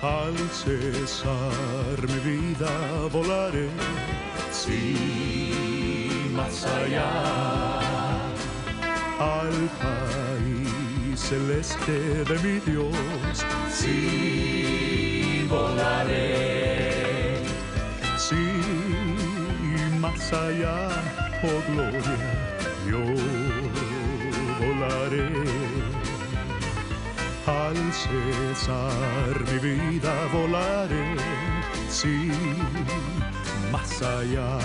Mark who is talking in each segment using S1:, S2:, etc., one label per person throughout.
S1: Al cesar mi vida volaré, sí, más allá, al país celeste de mi Dios, sí, volaré, sí, más allá, oh gloria, yo volaré. Al cesar mi vida volaré, sí, más allá.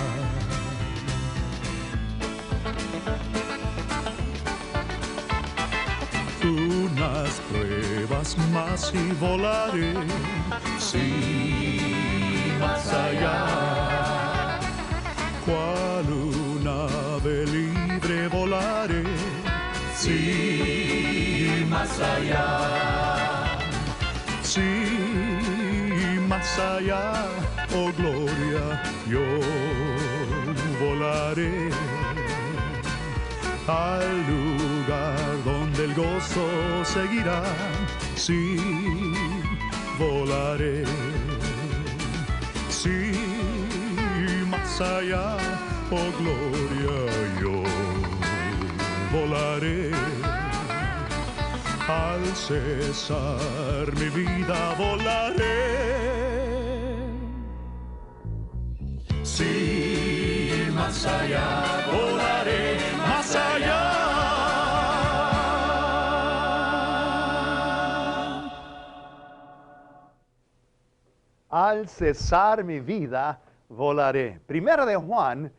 S1: Unas pruebas más y volaré, sí, más allá. Cual un ave libre volaré, sí, más allá. Sí, más allá, oh gloria, yo volaré al lugar donde el gozo seguirá, sí, volaré, sí, más allá, oh gloria, yo volaré. Al cesar mi vida volaré, sí, más allá, volaré, más allá.
S2: Al cesar mi vida, volaré. Primera de Juan,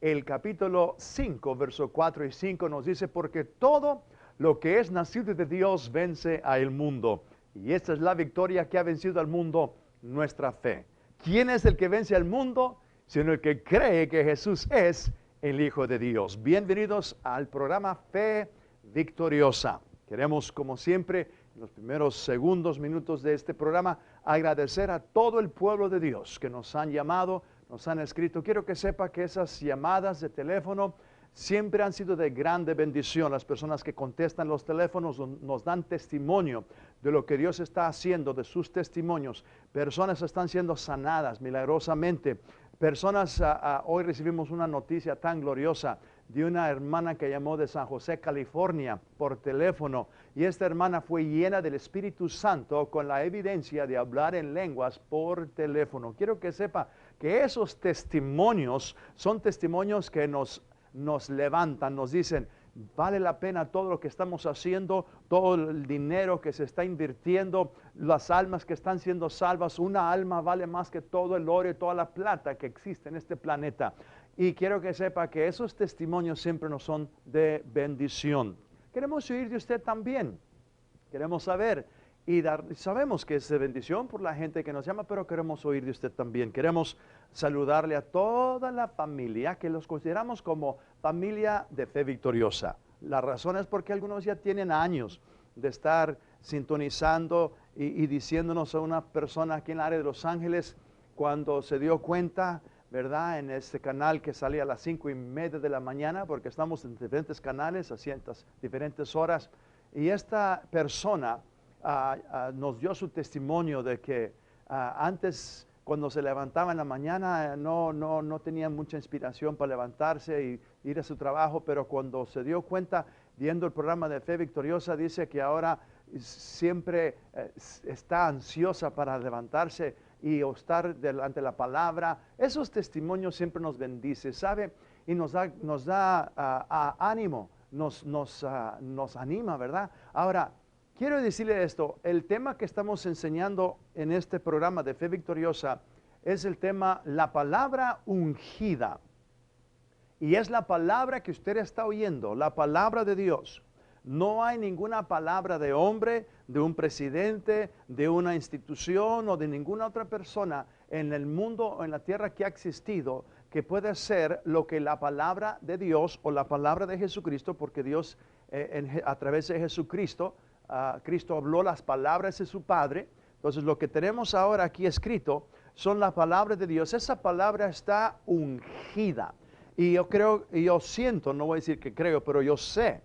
S2: el capítulo 5, verso 4 y 5 nos dice, porque todo lo que es nacido de Dios vence al mundo. Y esta es la victoria que ha vencido al mundo, nuestra fe. ¿Quién es el que vence al mundo? Sino el que cree que Jesús es el Hijo de Dios. Bienvenidos al programa Fe Victoriosa. Queremos, como siempre, en los primeros segundos, minutos de este programa, agradecer a todo el pueblo de Dios que nos han llamado, nos han escrito. Quiero que sepa que esas llamadas de teléfono siempre han sido de grande bendición. Las personas que contestan los teléfonos nos dan testimonio de lo que Dios está haciendo, de sus testimonios. Personas están siendo sanadas milagrosamente. Personas, hoy recibimos una noticia tan gloriosa de una hermana que llamó de San José, California, por teléfono. Y esta hermana fue llena del Espíritu Santo con la evidencia de hablar en lenguas por teléfono. Quiero que sepa que esos testimonios son testimonios que nos levantan, nos dicen, vale la pena todo lo que estamos haciendo, todo el dinero que se está invirtiendo, las almas que están siendo salvas. Una alma vale más que todo el oro y toda la plata que existe en este planeta. Y quiero que sepa que esos testimonios siempre nos son de bendición. Queremos oír de usted también. Queremos saber y sabemos que es de bendición por la gente que nos llama, pero queremos oír de usted también. Queremos saludarle a toda la familia que los consideramos como familia de Fe Victoriosa. La razón es porque algunos ya tienen años de estar sintonizando y diciéndonos a una persona aquí en el área de Los Ángeles, cuando se dio cuenta, ¿verdad? En este canal que salía a las 5:30 de la mañana, porque estamos en diferentes canales a ciertas diferentes horas, y esta persona nos dio su testimonio de que antes, cuando se levantaba en la mañana, no tenía mucha inspiración para levantarse y ir a su trabajo, pero cuando se dio cuenta, viendo el programa de Fe Victoriosa, dice que ahora siempre está ansiosa para levantarse y estar delante de la palabra. Esos testimonios siempre nos bendice, ¿sabe? Y nos da ánimo, nos anima, ¿verdad? Ahora, quiero decirle esto, el tema que estamos enseñando en este programa de Fe Victoriosa es el tema, la palabra ungida. Y es la palabra que usted está oyendo, la palabra de Dios. No hay ninguna palabra de hombre, de un presidente, de una institución o de ninguna otra persona en el mundo o en la tierra que ha existido que pueda ser lo que la palabra de Dios o la palabra de Jesucristo, porque Dios a través de Jesucristo, Cristo habló las palabras de su Padre. Entonces lo que tenemos ahora aquí escrito son las palabras de Dios. Esa palabra está ungida. Y yo creo, y yo siento, no voy a decir que creo, pero yo sé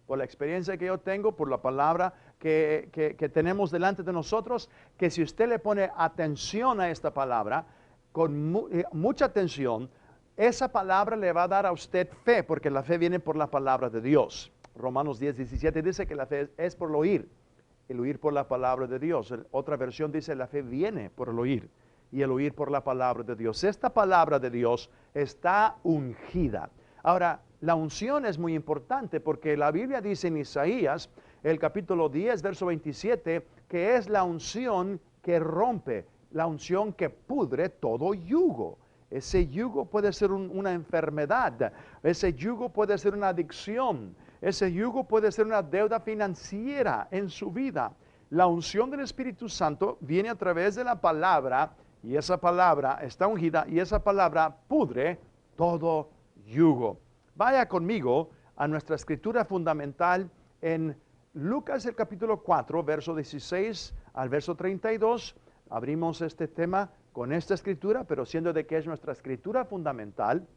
S2: por la experiencia que yo tengo, por la palabra que tenemos delante de nosotros, que si usted le pone atención a esta palabra, con mucha atención, esa palabra le va a dar a usted fe, porque la fe viene por la palabra de Dios. Romanos 10:17 dice que la fe es por el oír por la palabra de Dios. Otra versión dice la fe viene por el oír y el oír por la palabra de Dios. Esta palabra de Dios está ungida. Ahora, la unción es muy importante porque la Biblia dice en Isaías, el capítulo 10, verso 27, que es la unción que rompe, la unción que pudre todo yugo. Ese yugo puede ser una enfermedad, ese yugo puede ser una adicción, ese yugo puede ser una deuda financiera en su vida. La unción del Espíritu Santo viene a través de la palabra y esa palabra está ungida y esa palabra pudre todo yugo. Vaya conmigo a nuestra escritura fundamental en Lucas el capítulo 4, verso 16 al verso 32. Abrimos este tema con esta escritura, pero siendo de que es nuestra escritura fundamental,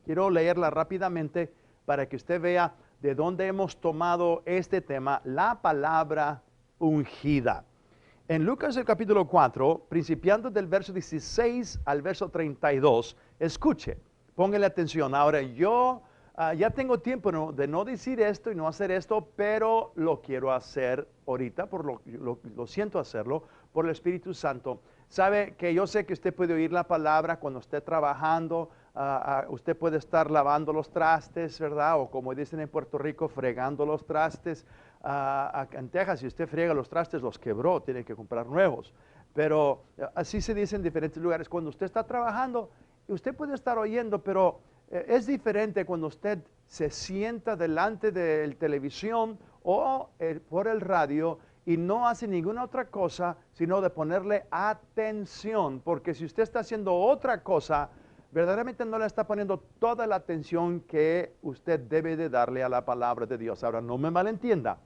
S2: quiero leerla rápidamente para que usted vea de dónde hemos tomado este tema, la palabra ungida. En Lucas el capítulo 4, principiando del verso 16 al verso 32, escuche, póngale atención. Ahora yo ya tengo tiempo de no decir esto y no hacer esto, pero lo quiero hacer ahorita, lo siento hacerlo, por el Espíritu Santo. Sabe que yo sé que usted puede oír la palabra cuando esté trabajando, usted puede estar lavando los trastes, ¿verdad? O como dicen en Puerto Rico, fregando los trastes. En Texas, si usted friega los trastes, los quebró, tiene que comprar nuevos. Pero así se dice en diferentes lugares. Cuando usted está trabajando, usted puede estar oyendo, pero es diferente cuando usted se sienta delante de la televisión o por el radio y no hace ninguna otra cosa, sino de ponerle atención. Porque si usted está haciendo otra cosa, verdaderamente no le está poniendo toda la atención que usted debe de darle a la palabra de Dios. Ahora, no me malentienda.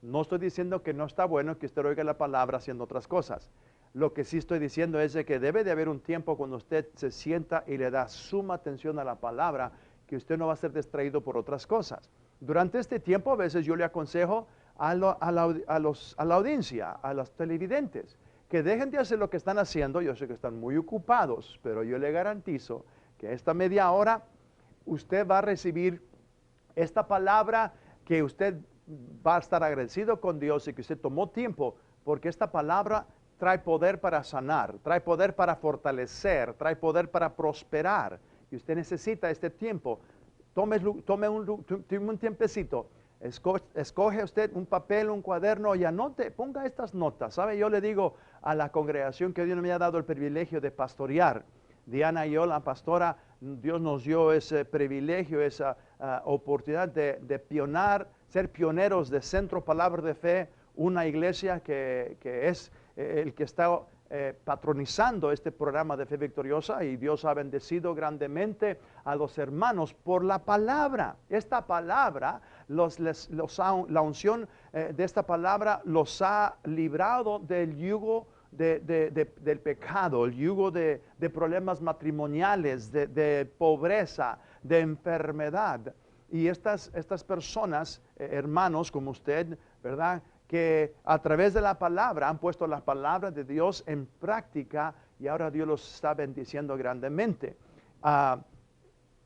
S2: No estoy diciendo que no está bueno que usted oiga la palabra haciendo otras cosas. Lo que sí estoy diciendo es de que debe de haber un tiempo cuando usted se sienta y le da suma atención a la palabra, que usted no va a ser distraído por otras cosas. Durante este tiempo, a veces yo le aconsejo a la audiencia, a los televidentes, que dejen de hacer lo que están haciendo. Yo sé que están muy ocupados, pero yo le garantizo que esta media hora usted va a recibir esta palabra, que usted va a estar agradecido con Dios y que usted tomó tiempo, porque esta palabra trae poder para sanar, trae poder para fortalecer, trae poder para prosperar. Y usted necesita este tiempo. Tome un tiempecito. Escoge usted un papel, un cuaderno y anote, ponga estas notas. ¿Sabe? Yo le digo a la congregación que Dios me ha dado el privilegio de pastorear. Diana y yo, la pastora, Dios nos dio ese privilegio, esa oportunidad de ser pioneros de Centro Palabra de Fe, una iglesia que es el que está patronizando este programa de Fe Victoriosa, y Dios ha bendecido grandemente a los hermanos por la palabra. Esta palabra, la unción de esta palabra los ha librado del yugo del pecado, el yugo de problemas matrimoniales, de pobreza, de enfermedad. Y estas personas, hermanos como usted, ¿verdad?, que a través de la palabra han puesto la palabra de Dios en práctica y ahora Dios los está bendiciendo grandemente.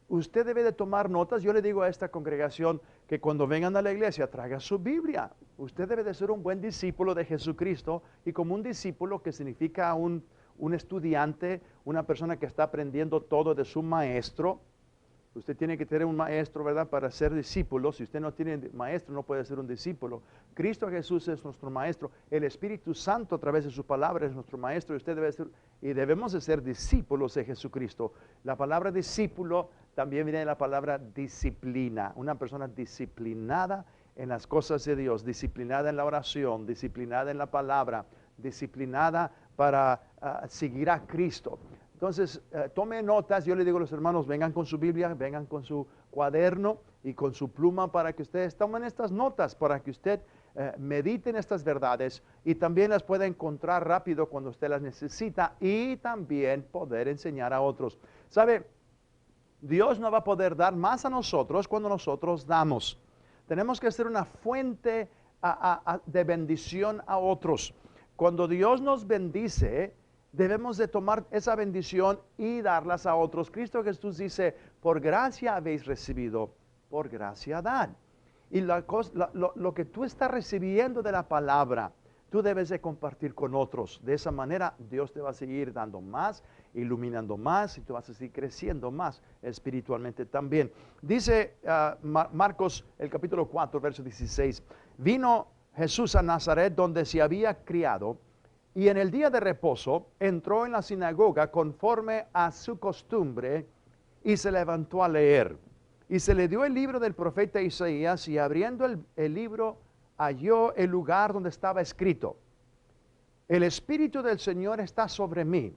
S2: Usted debe de tomar notas. Yo le digo a esta congregación que cuando vengan a la iglesia traiga su Biblia. Usted debe de ser un buen discípulo de Jesucristo, y como un discípulo, que significa un estudiante, una persona que está aprendiendo todo de su maestro. Usted tiene que tener un maestro, ¿verdad?, para ser discípulo. Si usted no tiene maestro, no puede ser un discípulo. Cristo Jesús es nuestro maestro. El Espíritu Santo, a través de su palabra, es nuestro maestro. Y usted debe ser, y debemos de ser discípulos de Jesucristo. La palabra discípulo también viene de la palabra disciplina. Una persona disciplinada en las cosas de Dios, disciplinada en la oración, disciplinada en la palabra, disciplinada para seguir a Cristo. Entonces, tome notas. Yo le digo a los hermanos, vengan con su Biblia, vengan con su cuaderno y con su pluma para que ustedes tomen estas notas, para que usted medite en estas verdades y también las pueda encontrar rápido cuando usted las necesita, y también poder enseñar a otros. ¿Sabe? Dios no va a poder dar más a nosotros cuando nosotros damos. tenemos que ser una fuente de bendición a otros. Cuando Dios nos bendice, debemos de tomar esa bendición y darlas a otros. Cristo Jesús dice, por gracia habéis recibido, por gracia dad. Y lo que tú estás recibiendo de la palabra, tú debes de compartir con otros. De esa manera Dios te va a seguir dando más, iluminando más y tú vas a seguir creciendo más espiritualmente también. Dice Marcos el capítulo 4, verso 16. Vino Jesús a Nazaret donde se había criado y en el día de reposo entró en la sinagoga conforme a su costumbre y se levantó a leer. Y se le dio el libro del profeta Isaías y abriendo el libro halló el lugar donde estaba escrito: el Espíritu del Señor está sobre mí,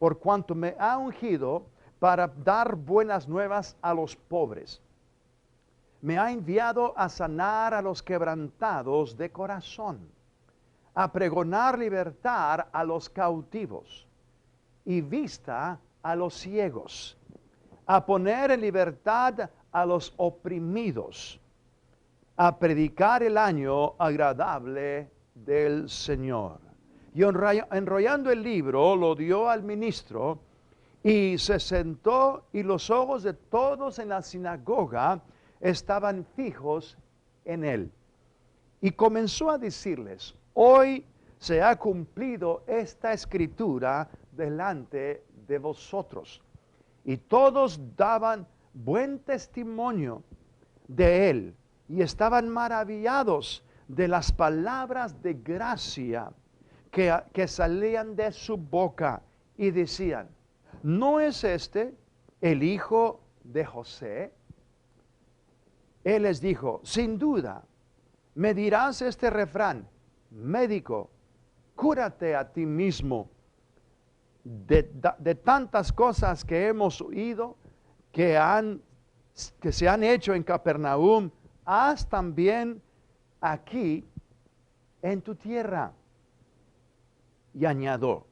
S2: por cuanto me ha ungido para dar buenas nuevas a los pobres. Me ha enviado a sanar a los quebrantados de corazón, a pregonar libertad a los cautivos y vista a los ciegos, a poner en libertad a los oprimidos, a predicar el año agradable del Señor. Y enrollando el libro, lo dio al ministro y se sentó, y los ojos de todos en la sinagoga estaban fijos en él. Y comenzó a decirles: hoy se ha cumplido esta escritura delante de vosotros. Y todos daban buen testimonio de él y estaban maravillados de las palabras de gracia que salían de su boca, y decían: ¿no es este el hijo de José? Él les dijo: sin duda me dirás este refrán: médico, cúrate a ti mismo. De tantas cosas que hemos oído que se han hecho en Capernaum, haz también aquí en tu tierra. Y añadió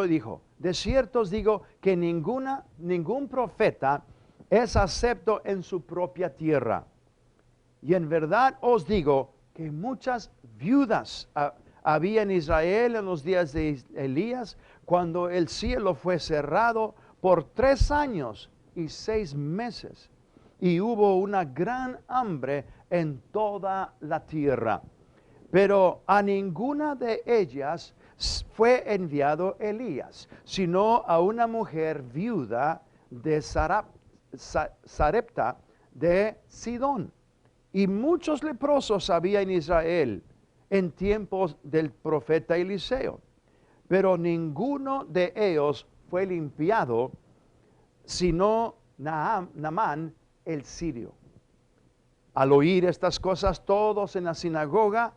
S2: y dijo: de cierto os digo que ningún profeta es acepto en su propia tierra. Y en verdad os digo que muchas viudas había en Israel en los días de Elías, cuando el cielo fue cerrado por 3 años y 6 meses, y hubo una gran hambre en toda la tierra. Pero a ninguna de ellas fue enviado Elías, sino a una mujer viuda de Sarepta de Sidón. Y muchos leprosos había en Israel en tiempos del profeta Eliseo, pero ninguno de ellos fue limpiado, sino Naamán el sirio. Al oír estas cosas, todos en la sinagoga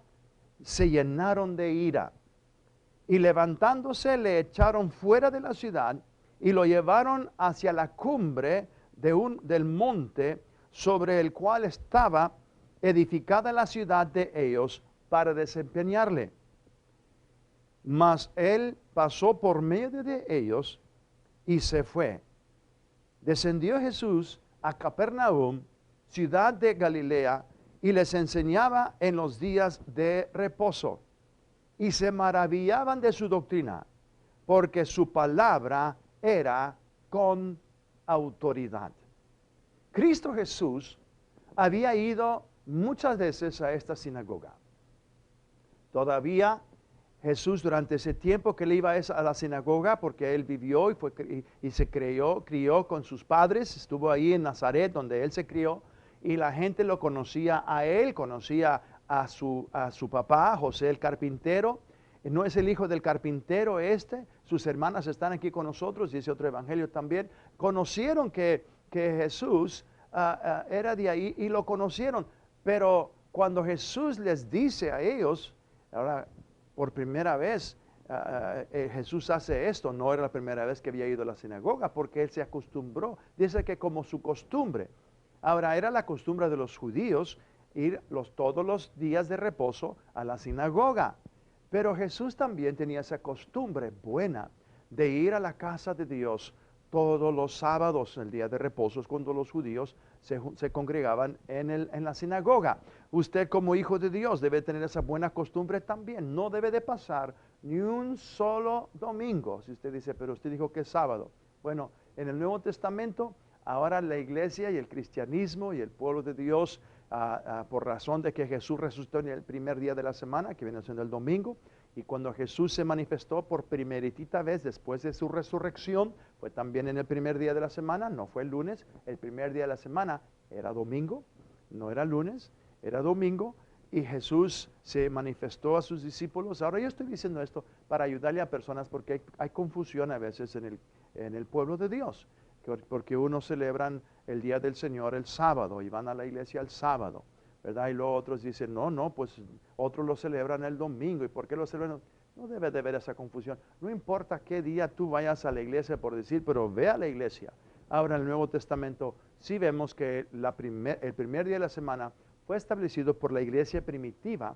S2: se llenaron de ira, y levantándose le echaron fuera de la ciudad y lo llevaron hacia la cumbre del monte sobre el cual estaba edificada la ciudad de ellos, para desempeñarle. Mas él pasó por medio de ellos y se fue. Descendió Jesús a Capernaum, ciudad de Galilea, y les enseñaba en los días de reposo. Y se maravillaban de su doctrina, porque su palabra era con autoridad. Cristo Jesús había ido muchas veces a esta sinagoga. Todavía Jesús, durante ese tiempo que él iba a la sinagoga, porque él vivió y se crió con sus padres, estuvo ahí en Nazaret donde él se crió, y la gente lo conocía a él, conocía a su papá, José el carpintero. ¿No es el hijo del carpintero este? Sus hermanas están aquí con nosotros, dice otro evangelio también. Conocieron que Jesús era de ahí y lo conocieron, pero cuando Jesús les dice a ellos, ahora por primera vez Jesús hace esto, no era la primera vez que había ido a la sinagoga, porque él se acostumbró, dice que como su costumbre. Ahora era la costumbre de los judíos ir todos los días de reposo a la sinagoga, pero Jesús también tenía esa costumbre buena de ir a la casa de Dios todos los sábados, el día de reposo, cuando los judíos se congregaban en la sinagoga. Usted como hijo de Dios debe tener esa buena costumbre también. No debe de pasar ni un solo domingo. Si usted dice, pero usted dijo que es sábado. Bueno, en el Nuevo Testamento, ahora la iglesia y el cristianismo y el pueblo de Dios, por razón de que Jesús resucitó en el primer día de la semana, que viene siendo el domingo, y cuando Jesús se manifestó por primeritita vez después de su resurrección, fue también en el primer día de la semana, no fue el lunes, el primer día de la semana era domingo, no era lunes, era domingo, y Jesús se manifestó a sus discípulos. Ahora yo estoy diciendo esto para ayudarle a personas porque hay confusión a veces en el pueblo de Dios, porque unos celebran el día del Señor el sábado y van a la iglesia el sábado, ¿verdad? Y luego otros dicen, no, pues otros lo celebran el domingo. ¿Y por qué lo celebran? No debe de haber esa confusión. No importa qué día tú vayas a la iglesia por decir, pero ve a la iglesia. Ahora en el Nuevo Testamento sí vemos que el primer día de la semana fue establecido por la iglesia primitiva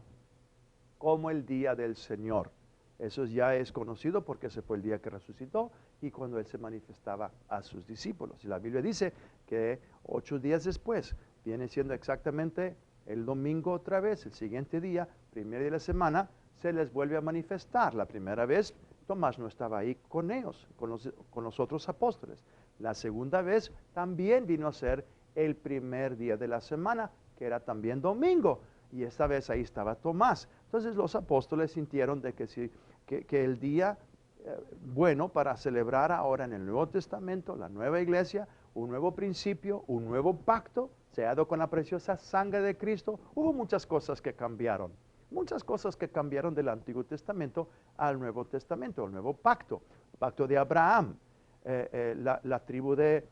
S2: como el día del Señor. Eso ya es conocido porque ese fue el día que resucitó y cuando Él se manifestaba a sus discípulos. Y la Biblia dice que 8 días después viene siendo exactamente el domingo otra vez, el siguiente día, primer día de la semana, se les vuelve a manifestar. La primera vez Tomás no estaba ahí con ellos, con los otros apóstoles. La segunda vez también vino a ser el primer día de la semana, que era también domingo. Y esta vez ahí estaba Tomás. Entonces los apóstoles sintieron de que el día bueno para celebrar ahora en el Nuevo Testamento, la nueva iglesia, un nuevo principio, un nuevo pacto, sellado con la preciosa sangre de Cristo. Hubo muchas cosas que cambiaron. Muchas cosas que cambiaron del Antiguo Testamento al Nuevo Testamento, el nuevo pacto. Pacto de Abraham, la tribu de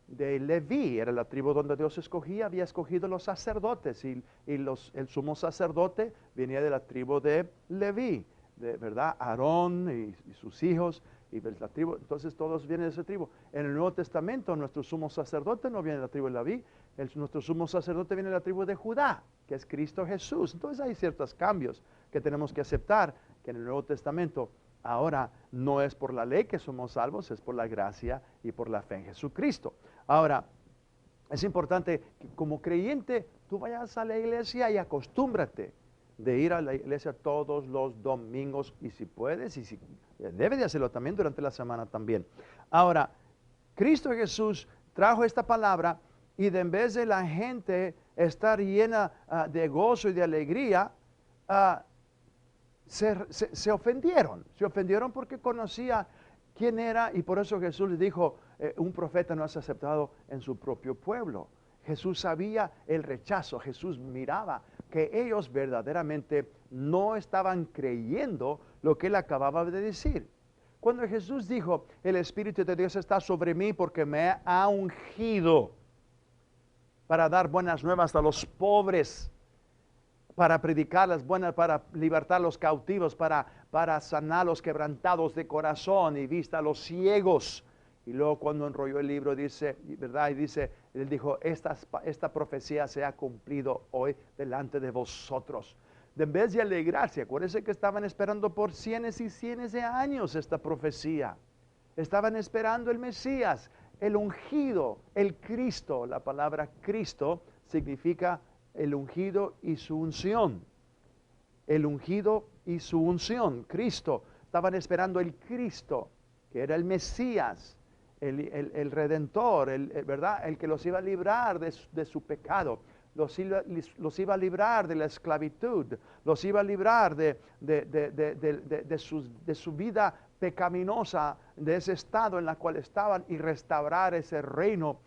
S2: Leví, era la tribu donde Dios había escogido los sacerdotes y el sumo sacerdote venía de la tribu de Leví, ¿verdad? Aarón y sus hijos, y la tribu, entonces todos vienen de esa tribu. En el Nuevo Testamento nuestro sumo sacerdote no viene de la tribu de Leví, nuestro sumo sacerdote viene de la tribu de Judá, que es Cristo Jesús. Entonces hay ciertos cambios que tenemos que aceptar, que en el Nuevo Testamento ahora no es por la ley que somos salvos, es por la gracia y por la fe en Jesucristo. Ahora, es importante que como creyente tú vayas a la iglesia y acostúmbrate de ir a la iglesia todos los domingos y si puedes, y si debe de hacerlo también durante la semana también. Ahora, Cristo Jesús trajo esta palabra y en vez de la gente estar llena de gozo y de alegría, se ofendieron. Se ofendieron porque conocía quién era y por eso Jesús les dijo, un profeta no es aceptado en su propio pueblo. Jesús sabía el rechazo, Jesús miraba que ellos verdaderamente no estaban creyendo lo que él acababa de decir. Cuando Jesús dijo, el Espíritu de Dios está sobre mí porque me ha ungido para dar buenas nuevas a los pobres, para predicar las buenas, para libertar a los cautivos, para sanar a los quebrantados de corazón y vista a los ciegos. Y luego cuando enrolló el libro dice, ¿verdad? Y dice, él dijo, esta profecía se ha cumplido hoy delante de vosotros. En vez de alegrarse, acuérdense que estaban esperando por cientos y cientos de años esta profecía. Estaban esperando el Mesías, el ungido, el Cristo. La palabra Cristo significa el ungido y su unción. El ungido y su unción, Cristo. Estaban esperando el Cristo, que era el Mesías. El Redentor, ¿verdad? El que los iba a librar de su pecado, los iba a librar de la esclavitud, los iba a librar de su vida pecaminosa, de ese estado en el cual estaban y restaurar ese reino,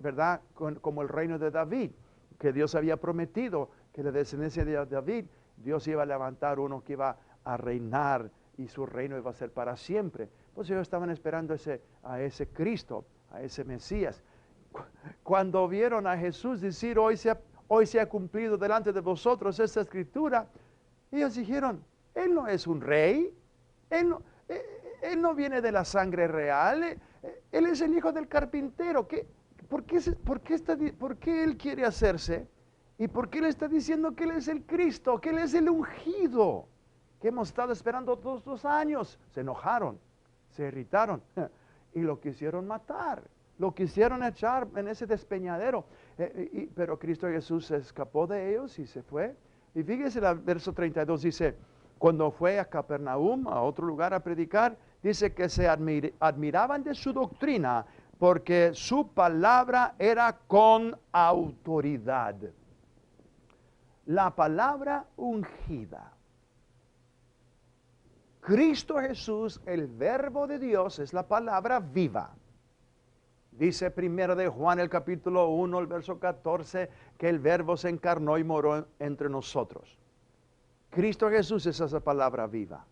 S2: ¿verdad? Como el reino de David, que Dios había prometido, que la descendencia de David, Dios iba a levantar uno que iba a reinar y su reino iba a ser para siempre. Pues ellos estaban esperando a ese Cristo, a ese Mesías. Cuando vieron a Jesús decir, hoy se ha cumplido delante de vosotros esta escritura, ellos dijeron, Él no es un rey, Él no viene de la sangre real, Él es el hijo del carpintero. ¿Por qué Él quiere hacerse? ¿Y por qué Él está diciendo que Él es el Cristo, que Él es el ungido, que hemos estado esperando todos estos años? Se enojaron. Se irritaron y lo quisieron matar. lo quisieron echar en ese despeñadero, pero Cristo Jesús se escapó de ellos y se fue. Y fíjese, el verso 32 dice, cuando fue a Capernaum, a otro lugar a predicar, dice que se admiraban de su doctrina, porque su palabra era con autoridad. La palabra ungida. Cristo Jesús, el verbo de Dios, es la palabra viva. Dice primero de Juan, el capítulo 1, el verso 14, que el verbo se encarnó y moró entre nosotros. Cristo Jesús es esa palabra viva.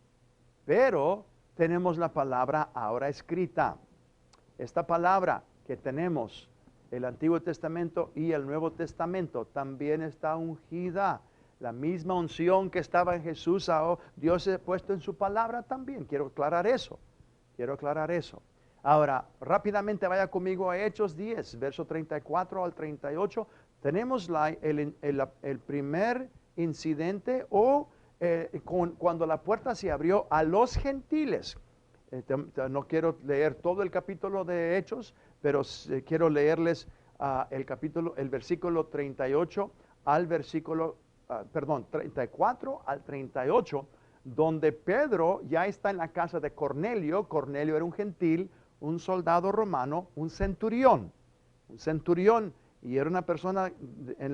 S2: Pero tenemos la palabra ahora escrita. Esta palabra que tenemos, el Antiguo Testamento y el Nuevo Testamento, también está ungida. La misma unción que estaba en Jesús, Dios ha puesto en su palabra también. Quiero aclarar eso. Ahora, rápidamente vaya conmigo a Hechos 10, verso 34 al 38. Tenemos el primer incidente cuando la puerta se abrió a los gentiles. No quiero leer todo el capítulo de Hechos, pero quiero leerles el versículo 38 al versículo 34 al 38, donde Pedro ya está en la casa de Cornelio. Cornelio era un gentil, un soldado romano, un centurión, y era una persona en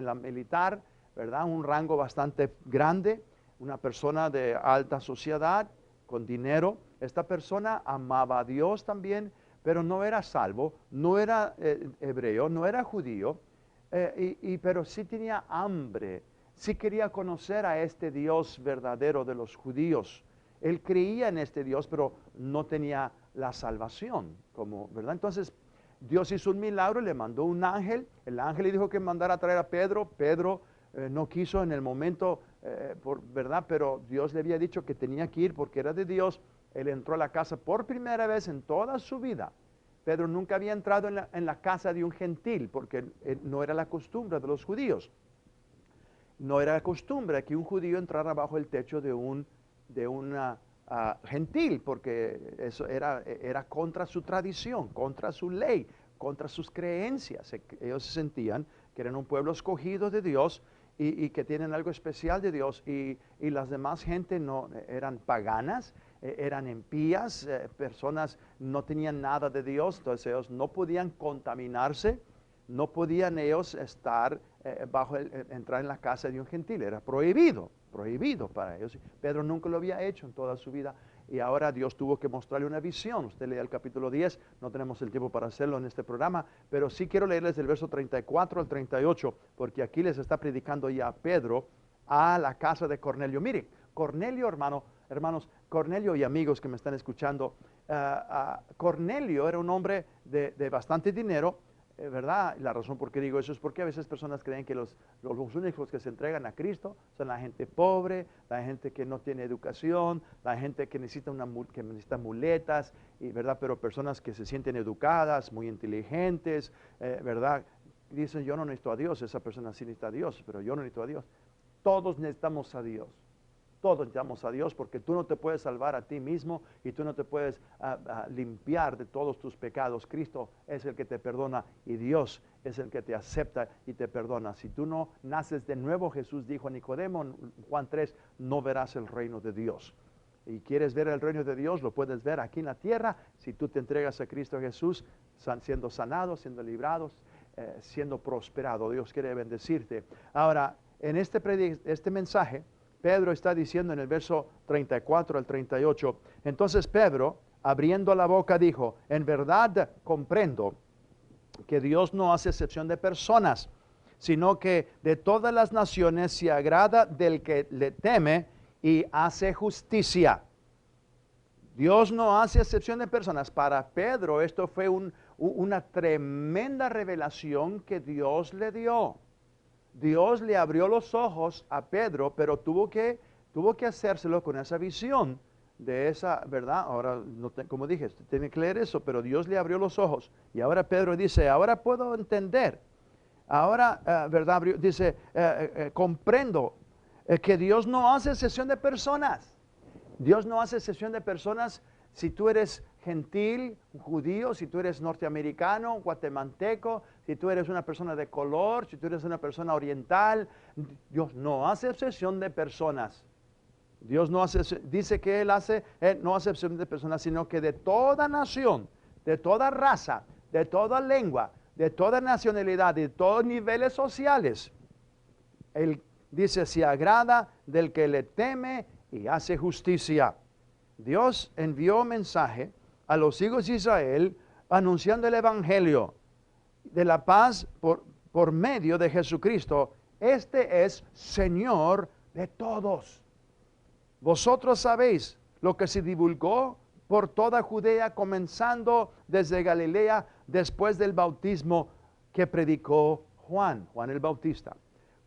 S2: la militar, ¿verdad? Un rango bastante grande, una persona de alta sociedad, con dinero. Esta persona amaba a Dios también, pero no era salvo, no era hebreo, no era judío, pero sí tenía hambre, sí quería conocer a este Dios verdadero de los judíos. Él creía en este Dios, pero no tenía la salvación, ¿verdad? Entonces, Dios hizo un milagro, le mandó un ángel. El ángel le dijo que mandara a traer a Pedro. Pedro no quiso en el momento, ¿verdad? Pero Dios le había dicho que tenía que ir porque era de Dios. Él entró a la casa por primera vez en toda su vida. Pedro nunca había entrado en la casa de un gentil, porque no era la costumbre de los judíos. No era costumbre que un judío entrara bajo el techo de una gentil, porque eso era contra su tradición, contra su ley, contra sus creencias. Ellos se sentían que eran un pueblo escogido de Dios y que tienen algo especial de Dios, y las demás gente no eran paganas, eran impías, personas no tenían nada de Dios. Entonces ellos no podían contaminarse, no podían ellos estar entrar en la casa de un gentil. Era prohibido para ellos. Pedro nunca lo había hecho en toda su vida, y ahora Dios tuvo que mostrarle una visión. Usted lee el capítulo 10, no tenemos el tiempo para hacerlo en este programa, pero sí quiero leerles del verso 34 al 38, porque aquí les está predicando ya Pedro a la casa de Cornelio. Mire, Cornelio, hermanos, Cornelio y amigos que me están escuchando, Cornelio era un hombre de bastante dinero, ¿verdad? La razón por qué digo eso es porque a veces personas creen que los únicos que se entregan a Cristo son la gente pobre, la gente que no tiene educación, la gente que necesita muletas, ¿verdad? Pero personas que se sienten educadas, muy inteligentes, ¿verdad? Dicen, yo no necesito a Dios. Esa persona sí necesita a Dios, pero yo no necesito a Dios. Todos necesitamos a Dios. Todos necesitamos a Dios, porque tú no te puedes salvar a ti mismo y tú no te puedes limpiar de todos tus pecados. Cristo es el que te perdona y Dios es el que te acepta y te perdona. Si tú no naces de nuevo, Jesús dijo a Nicodemo en Juan 3, no verás el reino de Dios. Y quieres ver el reino de Dios, lo puedes ver aquí en la tierra si tú te entregas a Cristo Jesús, siendo sanados, siendo librados, siendo prosperado. Dios quiere bendecirte. Ahora, en este mensaje, Pedro está diciendo en el verso 34 al 38, entonces Pedro, abriendo la boca, dijo, en verdad comprendo que Dios no hace excepción de personas, sino que de todas las naciones se agrada del que le teme y hace justicia. Dios no hace excepción de personas. Para Pedro esto fue una tremenda revelación que Dios le dio. Dios le abrió los ojos a Pedro, pero tuvo que hacérselo con esa visión de esa, ¿verdad? Ahora, como dije, tiene que leer eso, pero Dios le abrió los ojos. Y ahora Pedro dice, ahora puedo entender. Ahora, ¿verdad? Dice, comprendo que Dios no hace excepción de personas. Dios no hace excepción de personas si tú eres gentil, judío, si tú eres norteamericano, guatemalteco, si tú eres una persona de color, si tú eres una persona oriental, Dios no hace excepción de personas. Dios no hace, dice que Él no hace excepción de personas, sino que de toda nación, de toda raza, de toda lengua, de toda nacionalidad, de todos niveles sociales. Él dice, se agrada del que le teme y hace justicia. Dios envió mensaje a los hijos de Israel anunciando el evangelio de la paz por medio de Jesucristo. Este es Señor de todos. Vosotros sabéis lo que se divulgó por toda Judea, comenzando desde Galilea, después del bautismo que predicó Juan el Bautista.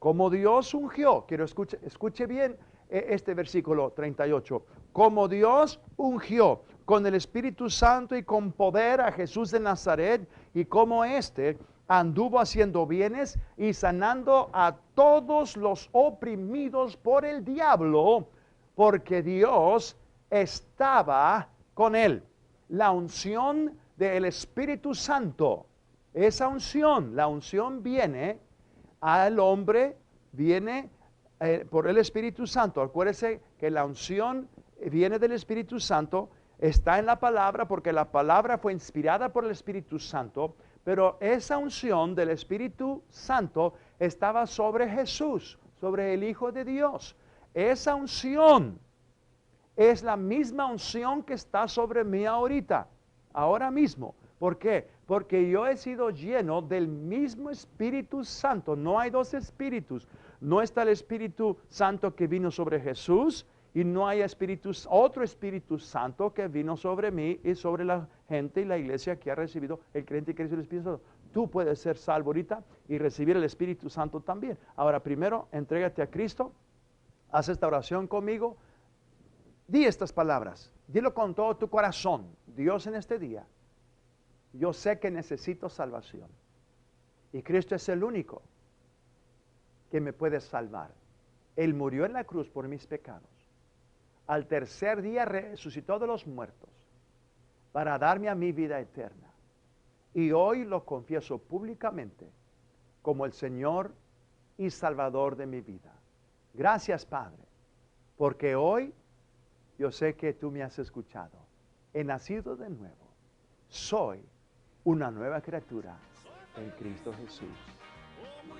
S2: Como Dios ungió, quiero escuche bien este versículo 38. Como Dios ungió con el Espíritu Santo y con poder a Jesús de Nazaret, y como éste anduvo haciendo bienes y sanando a todos los oprimidos por el diablo, porque Dios estaba con él. La unción del Espíritu Santo, esa unción, la unción viene al hombre, viene por el Espíritu Santo. Acuérdese que la unción viene del Espíritu Santo, está en la palabra, porque la palabra fue inspirada por el Espíritu Santo, pero esa unción del Espíritu Santo estaba sobre Jesús, sobre el Hijo de Dios. Esa unción es la misma unción que está sobre mí ahorita, ahora mismo. ¿Por qué? Porque yo he sido lleno del mismo Espíritu Santo. No hay dos espíritus. No está el Espíritu Santo que vino sobre Jesús y no hay otro Espíritu Santo que vino sobre mí y sobre la gente y la iglesia que ha recibido, el creyente que recibe el Espíritu Santo. Tú puedes ser salvo ahorita y recibir el Espíritu Santo también. Ahora, primero, entrégate a Cristo. Haz esta oración conmigo. Di estas palabras. Dilo con todo tu corazón. Dios, en este día, yo sé que necesito salvación. Y Cristo es el único que me puede salvar. Él murió en la cruz por mis pecados. Al tercer día resucitó de los muertos para darme a mí vida eterna. Y hoy lo confieso públicamente como el Señor y Salvador de mi vida. Gracias, Padre, porque hoy yo sé que tú me has escuchado. He nacido de nuevo. Soy una nueva criatura en Cristo Jesús.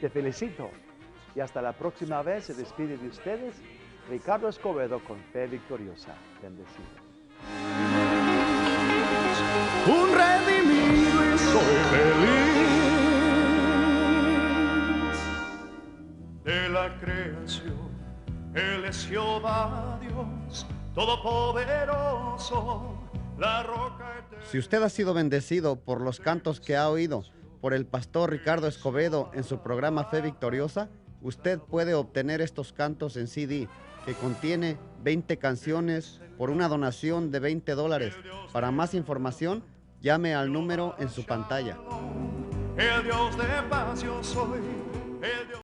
S2: Te felicito y hasta la próxima vez. Se despide de ustedes Ricardo Escobedo con Fe Victoriosa. Bendecido.
S1: Un redimido y soy feliz. De la creación, Él es Jehová Dios Todopoderoso, la roca eterna.
S3: Si usted ha sido bendecido por los cantos que ha oído por el pastor Ricardo Escobedo en su programa Fe Victoriosa, usted puede obtener estos cantos en CD que contiene 20 canciones por una donación de $20. Para más información, llame al número en su pantalla.
S1: El Dios de paz yo soy, el Dios